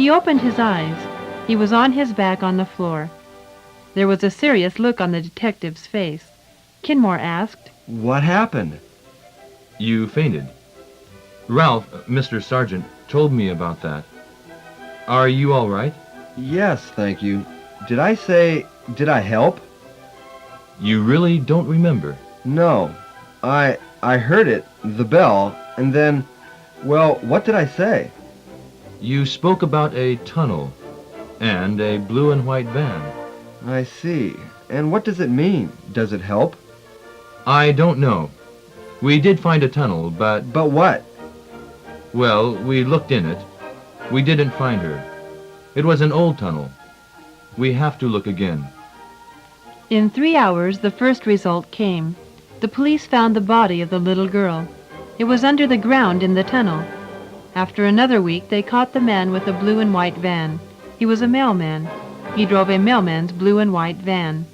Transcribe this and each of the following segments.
He opened his eyes. He was on his back on the floor. There was a serious look on the detective's face. Kenmore asked, "What happened?" You fainted. Ralph, Mr. Sergeant, told me about that. Are you all right? "Yes, thank you. Did I help?" You really don't remember? "No. I heard it, the bell, and then, well, what did I say?" You spoke about a tunnel and a blue and white van. "I see. And what does it mean? Does it help?" I don't know. We did find a tunnel, but... "But what?" Well, we looked in it. We didn't find her. It was an old tunnel. We have to look again. In 3 hours, the first result came. The police found the body of the little girl. It was under the ground in the tunnel. After another week, they caught the man with the blue and white van. He was a mailman. He drove a mailman's blue and white van.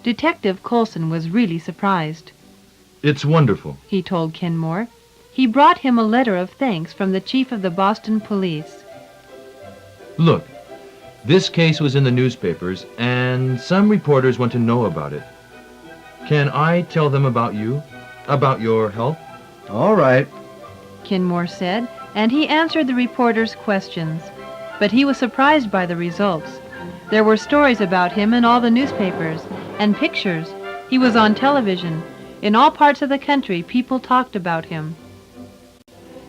Detective Coulson was really surprised. It's wonderful, He told Kenmore. He brought him a letter of thanks from the chief of the Boston police. Look, this case was in the newspapers, and some reporters want to know about it. Can I tell them about you? About your help? "All right." Kenmore said, and he answered the reporters' questions. But he was surprised by the results. There were stories about him in all the newspapers, and pictures. He was on television. In all parts of the country, people talked about him.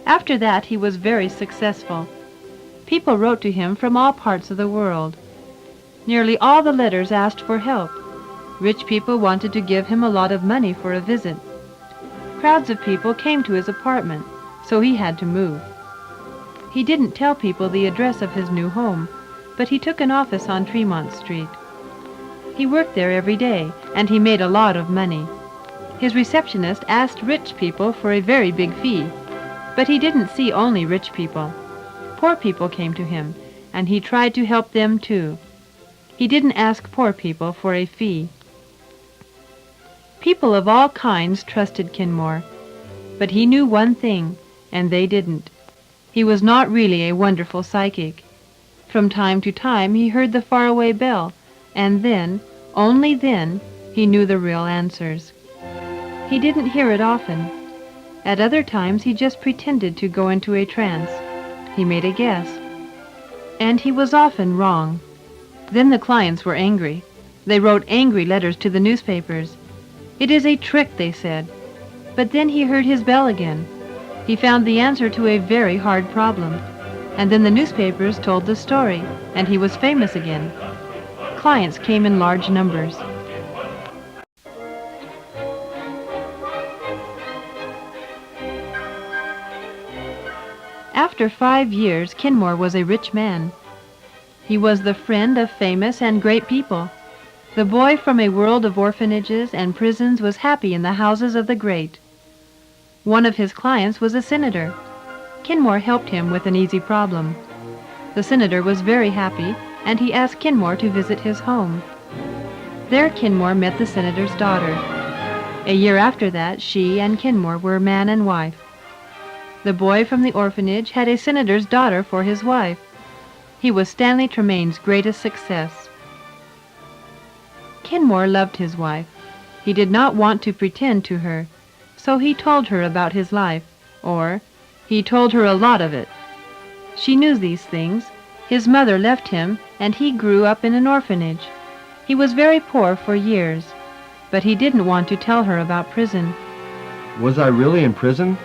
After that, he was very successful. People wrote to him from all parts of the world. Nearly all the letters asked for help. Rich people wanted to give him a lot of money for a visit. Crowds of people came to his apartment, so he had to move. He didn't tell people the address of his new home, but he took an office on Tremont Street. He worked there every day, and he made a lot of money. His receptionist asked rich people for a very big fee, but he didn't see only rich people. Poor people came to him, and he tried to help them too. He didn't ask poor people for a fee. People of all kinds trusted Kenmore, but he knew one thing, and they didn't. He was not really a wonderful psychic. From time to time he heard the faraway bell, and then, only then, he knew the real answers. He didn't hear it often. At other times he just pretended to go into a trance. He made a guess. And he was often wrong. Then the clients were angry. They wrote angry letters to the newspapers. "It is a trick," they said. But then he heard his bell again. He found the answer to a very hard problem. And then the newspapers told the story, and he was famous again. Clients came in large numbers. After 5 years, Kenmore was a rich man. He was the friend of famous and great people. The boy from a world of orphanages and prisons was happy in the houses of the great. One of his clients was a senator. Kenmore helped him with an easy problem. The senator was very happy, and he asked Kenmore to visit his home. There Kenmore met the senator's daughter. A year after that, she and Kenmore were man and wife. The boy from the orphanage had a senator's daughter for his wife. He was Stanley Tremaine's greatest success. Kenmore loved his wife. He did not want to pretend to her, so he told her about his life, or he told her a lot of it. She knew these things. His mother left him, and he grew up in an orphanage. He was very poor for years, but he didn't want to tell her about prison. "Was I really in prison?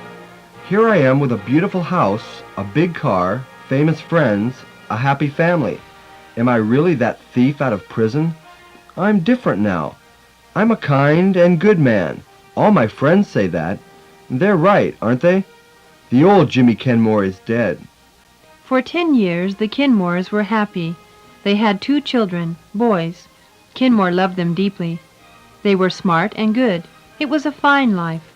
Here I am with a beautiful house, a big car, famous friends, a happy family. Am I really that thief out of prison? I'm different now. I'm a kind and good man. All my friends say that. They're right, aren't they? The old Jimmy Kenmore is dead." For 10 years, the Kenmores were happy. They had 2 children, boys. Kenmore loved them deeply. They were smart and good. It was a fine life.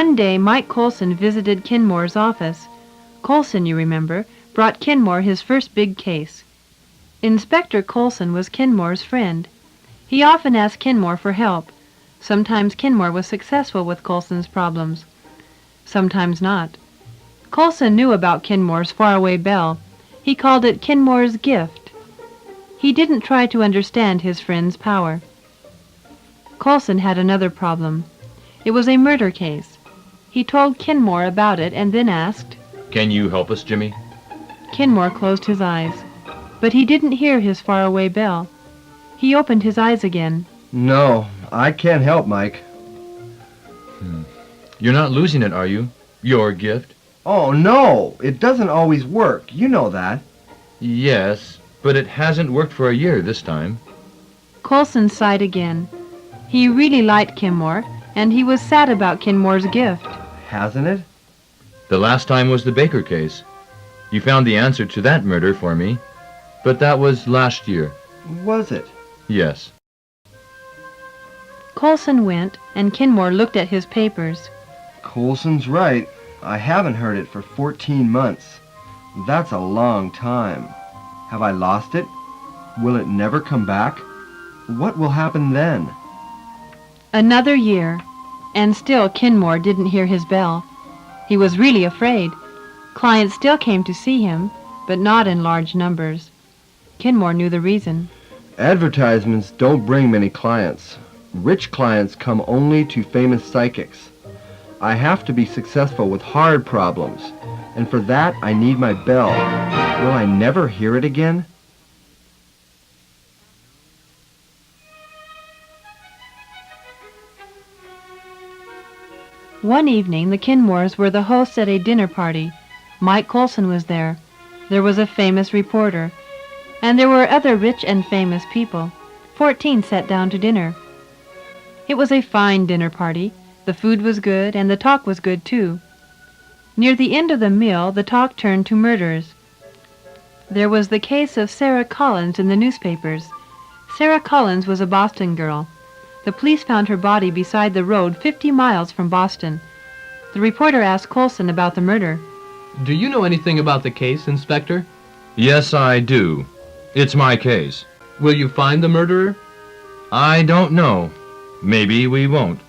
One day, Mike Coulson visited Kenmore's office. Coulson, you remember, brought Kenmore his first big case. Inspector Coulson was Kenmore's friend. He often asked Kenmore for help. Sometimes Kinmore was successful with Coulson's problems, sometimes not. Coulson knew about Kinmore's faraway bell. He called it Kinmore's gift. He didn't try to understand his friend's power. Coulson had another problem. It was a murder case. He told Kinmore about it and then asked, Can you help us, Jimmy? Kinmore closed his eyes, but he didn't hear his faraway bell. He opened his eyes again. No, I can't help, Mike. You're not losing it, are you? Your gift? Oh, no! It doesn't always work. You know that. Yes, but it hasn't worked for a year this time. Coulson sighed again. He really liked Kinmore, and he was sad about Kinmore's gift. Hasn't it? The last time was the Baker case. You found the answer to that murder for me, but that was last year. Was it? Yes. Coulson went, and Kinmore looked at his papers. Coulson's right. I haven't heard it for 14 months. That's a long time. Have I lost it? Will it never come back? What will happen then? Another year, and still Kinmore didn't hear his bell. He was really afraid. Clients still came to see him, but not in large numbers. Kinmore knew the reason. Advertisements don't bring many clients. Rich clients come only to famous psychics. I have to be successful with hard problems, and for that I need my bell. Will I never hear it again? One evening, the Kinmores were the hosts at a dinner party. Mike Coulson was there. There was a famous reporter. And there were other rich and famous people. 14 sat down to dinner. It was a fine dinner party. The food was good, and the talk was good, too. Near the end of the meal, the talk turned to murders. There was the case of Sarah Collins in the newspapers. Sarah Collins was a Boston girl. The police found her body beside the road 50 miles from Boston. The reporter asked Coulson about the murder. Do you know anything about the case, Inspector? Yes, I do. It's my case. Will you find the murderer? I don't know. Maybe we won't.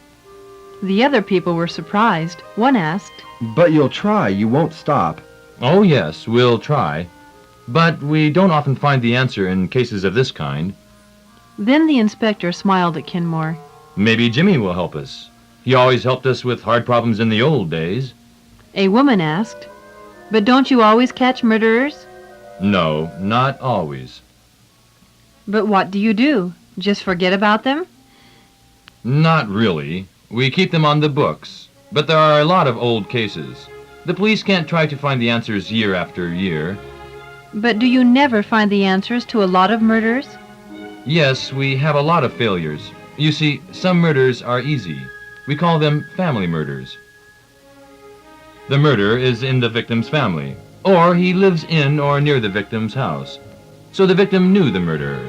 The other people were surprised. One asked, But you'll try. You won't stop. Oh, yes, we'll try. But we don't often find the answer in cases of this kind. Then the inspector smiled at Kinmore. Maybe Jimmy will help us. He always helped us with hard problems in the old days. A woman asked, But don't you always catch murderers? No, not always. But what do you do? Just forget about them? Not really. We keep them on the books. But there are a lot of old cases. The police can't try to find the answers year after year. But do you never find the answers to a lot of murders? Yes, we have a lot of failures. You see, some murders are easy. We call them family murders. The murder is in the victim's family, or he lives in or near the victim's house. So the victim knew the murderer.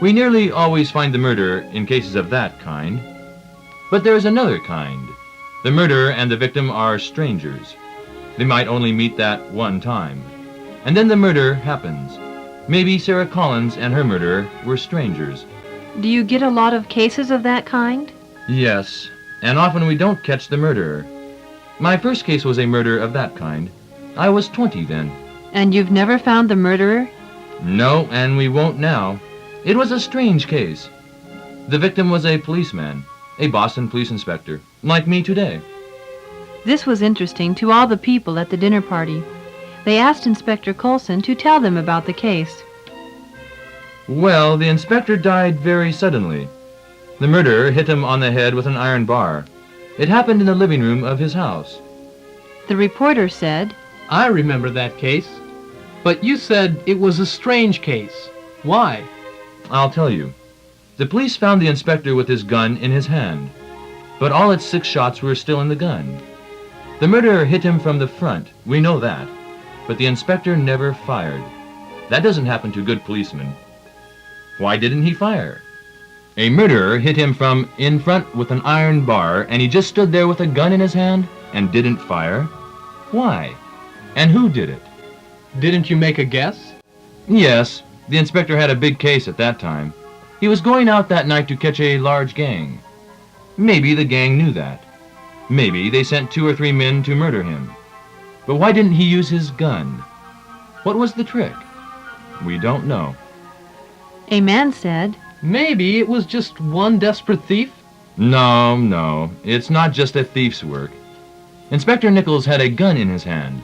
We nearly always find the murderer in cases of that kind. But there's another kind. The murderer and the victim are strangers. They might only meet that one time. And then the murder happens. Maybe Sarah Collins and her murderer were strangers. Do you get a lot of cases of that kind? Yes, and often we don't catch the murderer. My first case was a murder of that kind. I was 20 then. And you've never found the murderer? No, and we won't now. It was a strange case. The victim was a policeman, a Boston police inspector, like me today. This was interesting to all the people at the dinner party. They asked Inspector Coulson to tell them about the case. Well, the inspector died very suddenly. The murderer hit him on the head with an iron bar. It happened in the living room of his house. The reporter said, I remember that case. But you said it was a strange case. Why? I'll tell you. The police found the inspector with his gun in his hand, but all its 6 shots were still in the gun. The murderer hit him from the front, we know that, but the inspector never fired. That doesn't happen to good policemen. Why didn't he fire? A murderer hit him from in front with an iron bar, and he just stood there with a gun in his hand and didn't fire. Why? And who did it? Didn't you make a guess? Yes, the inspector had a big case at that time. He was going out that night to catch a large gang. Maybe the gang knew that. Maybe they sent 2 or 3 men to murder him. But why didn't he use his gun? What was the trick? We don't know. A man said, Maybe it was just one desperate thief? No, it's not just a thief's work. Inspector Nichols had a gun in his hand.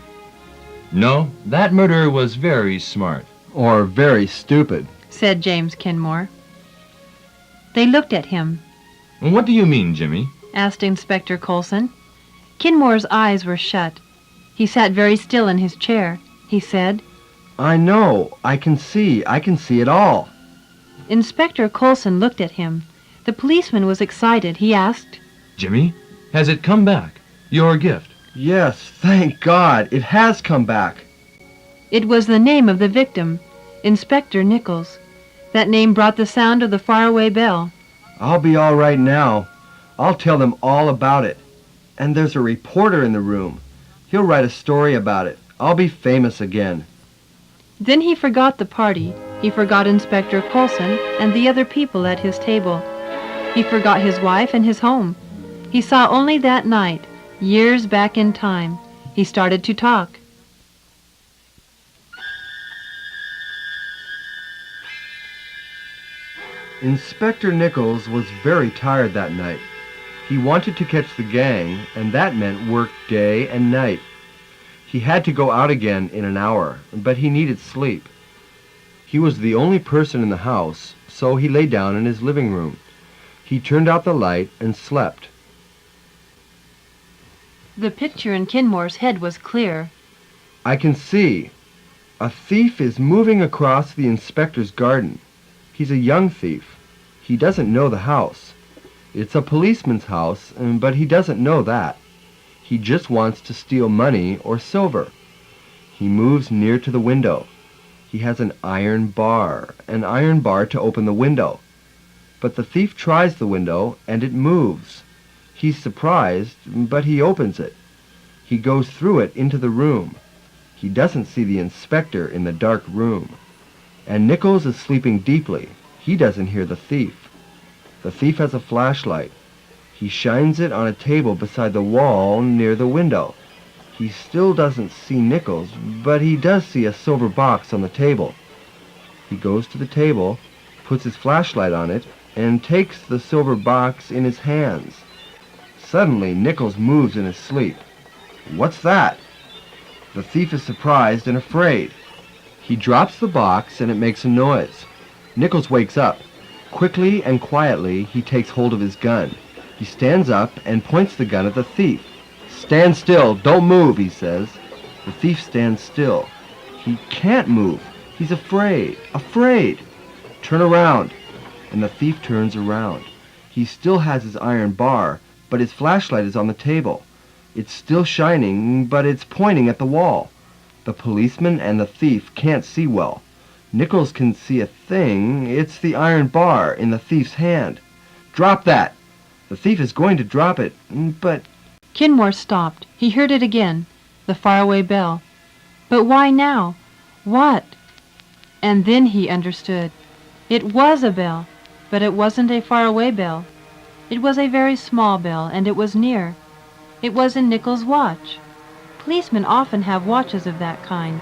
No, that murderer was very smart. Or very stupid. said James Kinmore. They looked at him, What do you mean, Jimmy? asked Inspector Colson. Kinmore's eyes were shut. He sat very still in his chair. He said, I know. I can see it all. Inspector Colson looked at him. The policeman was excited. He asked, Jimmy, has it come back? Your gift? Yes, thank God. It has come back. It was the name of the victim, Inspector Nichols. That name brought the sound of the faraway bell. I'll be all right now. I'll tell them all about it. And there's a reporter in the room. He'll write a story about it. I'll be famous again. Then he forgot the party. He forgot Inspector Colson and the other people at his table. He forgot his wife and his home. He saw only that night, years back in time. He started to talk. Inspector Nichols was very tired that night. He wanted to catch the gang, and that meant work day and night. He had to go out again in an hour, but he needed sleep. He was the only person in the house, so he lay down in his living room. He turned out the light and slept. The picture in Kinmore's head was clear. I can see. A thief is moving across the inspector's garden. He's a young thief. He doesn't know the house. It's a policeman's house, but he doesn't know that. He just wants to steal money or silver. He moves near to the window. He has an iron bar to open the window. But the thief tries the window, and it moves. He's surprised, but he opens it. He goes through it into the room. He doesn't see the inspector in the dark room. And Nichols is sleeping deeply. He doesn't hear the thief. The thief has a flashlight. He shines it on a table beside the wall near the window. He still doesn't see Nichols, but he does see a silver box on the table. He goes to the table, puts his flashlight on it, and takes the silver box in his hands. Suddenly, Nichols moves in his sleep. What's that? The thief is surprised and afraid. He drops the box, and it makes a noise. Nichols wakes up. Quickly and quietly, he takes hold of his gun. He stands up and points the gun at the thief. Stand still, don't move, he says. The thief stands still. He can't move. He's afraid. Turn around. And the thief turns around. He still has his iron bar, but his flashlight is on the table. It's still shining, but it's pointing at the wall. The policeman and the thief can't see well. Nichols can see a thing. It's the iron bar in the thief's hand. Drop that! The thief is going to drop it, but... Kinmore stopped. He heard it again, the faraway bell. But why now? What? And then he understood. It was a bell, but it wasn't a faraway bell. It was a very small bell, and it was near. It was in Nichols' watch. Policemen often have watches of that kind.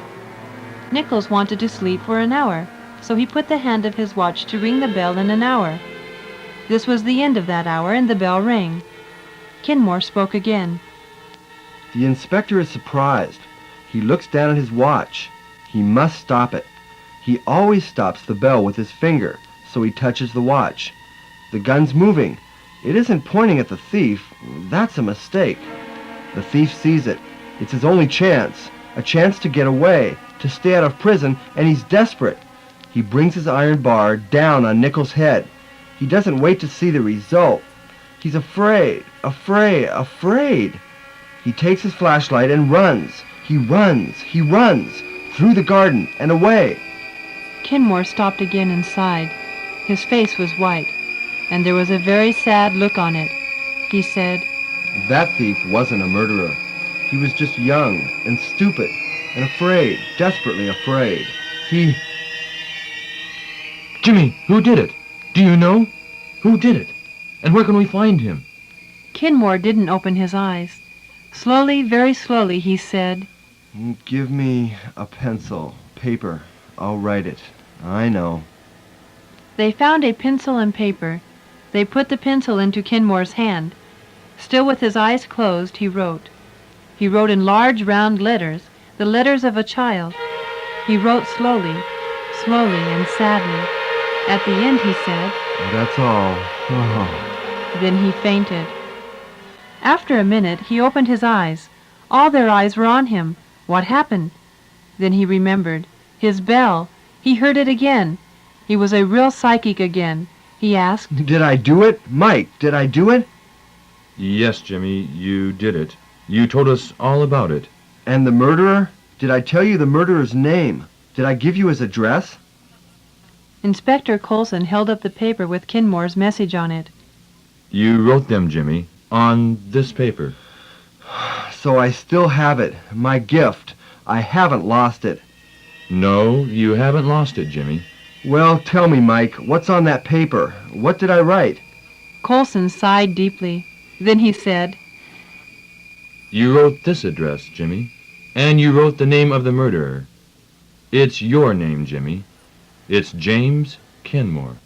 Nichols wanted to sleep for an hour, so he put the hand of his watch to ring the bell in an hour. This was the end of that hour, and the bell rang. Kinmore spoke again. The inspector is surprised. He looks down at his watch. He must stop it. He always stops the bell with his finger, so he touches the watch. The gun's moving. It isn't pointing at the thief. That's a mistake. The thief sees it. It's his only chance. A chance to get away, to stay out of prison, and he's desperate. He brings his iron bar down on Nichols' head. He doesn't wait to see the result. He's afraid. He takes his flashlight and runs. He runs through the garden and away. Kinmore stopped again and sighed. His face was white, and there was a very sad look on it. He said, That thief wasn't a murderer. He was just young and stupid and afraid, desperately afraid. Jimmy, who did it? Do you know? Who did it? And where can we find him? Kinmore didn't open his eyes. Slowly, very slowly, he said, Give me a pencil, paper. I'll write it. I know. They found a pencil and paper. They put the pencil into Kinmore's hand. Still with his eyes closed, he wrote. He wrote in large round letters, the letters of a child. He wrote slowly, slowly and sadly. At the end he said, That's all. Oh. Then he fainted. After a minute he opened his eyes. All their eyes were on him. What happened? Then he remembered. His bell. He heard it again. He was a real psychic again. He asked, Did I do it? Mike, did I do it? Yes, Jimmy, you did it. You told us all about it. And the murderer? Did I tell you the murderer's name? Did I give you his address? Inspector Coulson held up the paper with Kinmore's message on it. You wrote them, Jimmy, on this paper. So I still have it. My gift. I haven't lost it. No, you haven't lost it, Jimmy. Well, tell me, Mike, what's on that paper? What did I write? Coulson sighed deeply. Then he said, You wrote this address, Jimmy, and you wrote the name of the murderer. It's your name, Jimmy. It's James Kinmore.